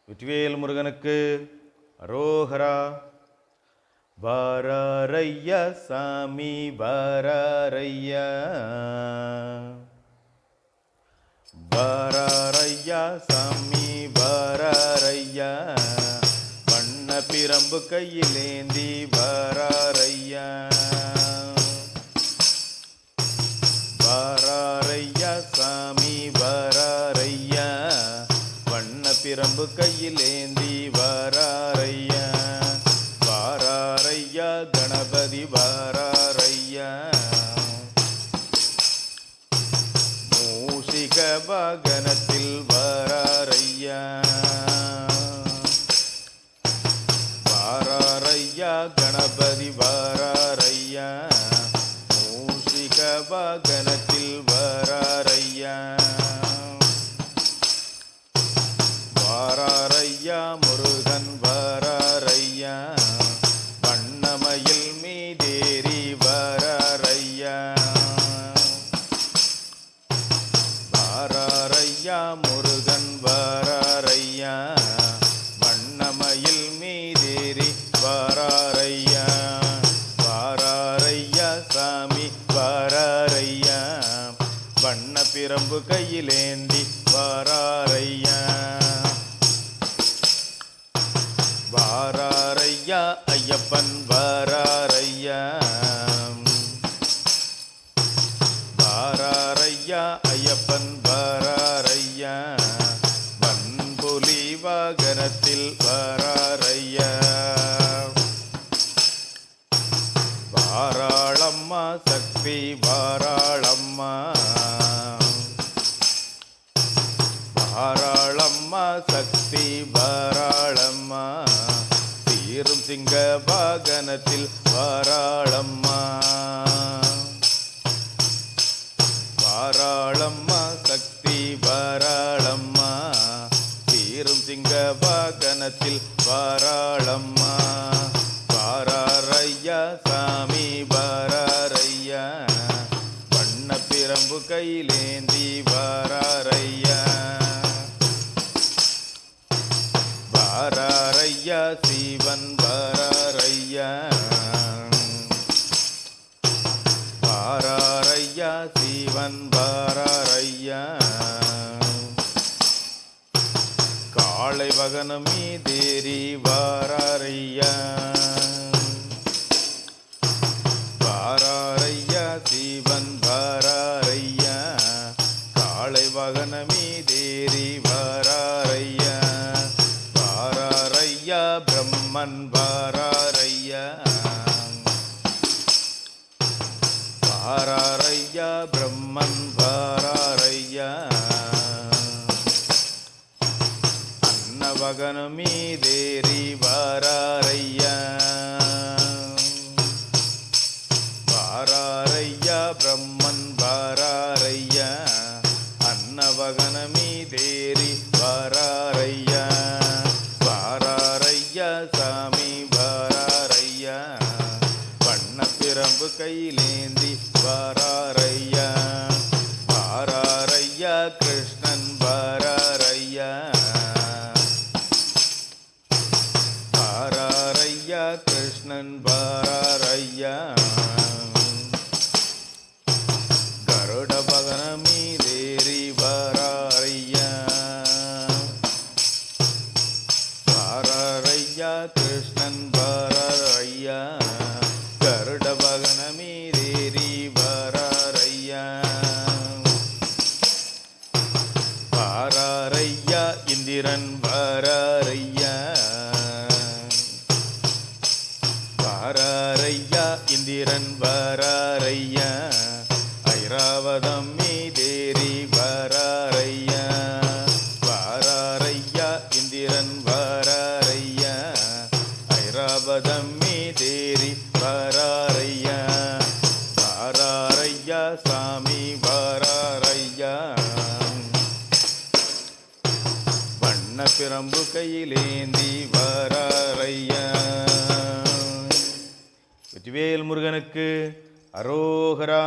வெற்றிவேல் முருகனுக்கு அரோகரா. வாராரையா சாமி வாராரையா, வாராரையா சாமி வாராரையா, வண்ண பிரம்பு கையிலேந்தி வாராரையா. வாராரையா சாமி வாராரையா, வண்ண பிரம்பு கையிலேந்தி வாராரையா. வாராரையா கணபதி வாராரையா, மூஷிக வாகனத்தில் வாராரையா. வாராரையா கணபதி வாராரையா, மூஷிக வாகனத்தில் வாராரையா. வாராரையா முருகன் வாராரையா, வண்ணமயில் மீதேறி வாராரையா. வாராரையா முருகன் வாராரையா, வண்ணமயில் மீதேறி வாராரையா. வாராரையா சாமி வாராரையா, வண்ண பிரம்பு கையிலேந்தி வாராரையா. வாராரையா ஐயப்பன் வாராரையா. வாராரையா ஐயப்பன் வாராரையா, வன்புலி வாகனத்தில் வாராரையா. வாராளம்மா சக்தி வாராளம்மா, வாராளம்மா சக்தி வாராளம்மா, சீரும் சிங்க வாகனத்தில் வாராளம்மா. வாராளம்மா சக்தி வாராளம்மா, சீரும் சிங்க வாகனத்தில் வாராளம்மா. வாராரையா சாமி வாராரையா, வண்ண பிரம்பு கையிலேந்தி வாராரையா. வாராரையா சிவன் வாராரையா. வாராரையா சிவன் வாராரையா, காளை வகனம் மீதேறி வாராரையா. வாராரையா சிவன் வாராரையா, காளை வகனம் மீதேறி வாராரையா. வாராரையா பிரம்மன் வாராரையா. வாராரையா பிரம்மன் வாராரையா, அன்னவகனம் மீதேறி வாராரையா. வாராரையா பிரம்மன் வாராரையா, அன்னவகனம் மீதேறி வாராரையா. வாராரையா சாமி வாராரையா, வண்ண பிரம்பு கையிலேந்தி வாராரையா. வாராரையா கிருஷ்ணன் வாராரையா. வாராரையா கிருஷ்ணன் வாராரையா, கருட வகனம் மீதேறி வாராரையா. வாராரையா கிருஷ்ணன் வாராரையா, கருட வகனம் மீதேறி வாராரையா. வாராரையா இந்திரன் வாராரையா. வாராரையா இந்திரன் வாராரையா, ஐராவதம் மீதேறி வாராரையா. வாராரையா இந்திரன் வாராரையா, ஐராவதம் மீதேறி வாராரையா. வாராரையா சாமி வாராரையா, வண்ண பிரம்பு கையிலேந்தி வாராரையா. வெற்றிவேல் முருகனுக்கு அரோகரா.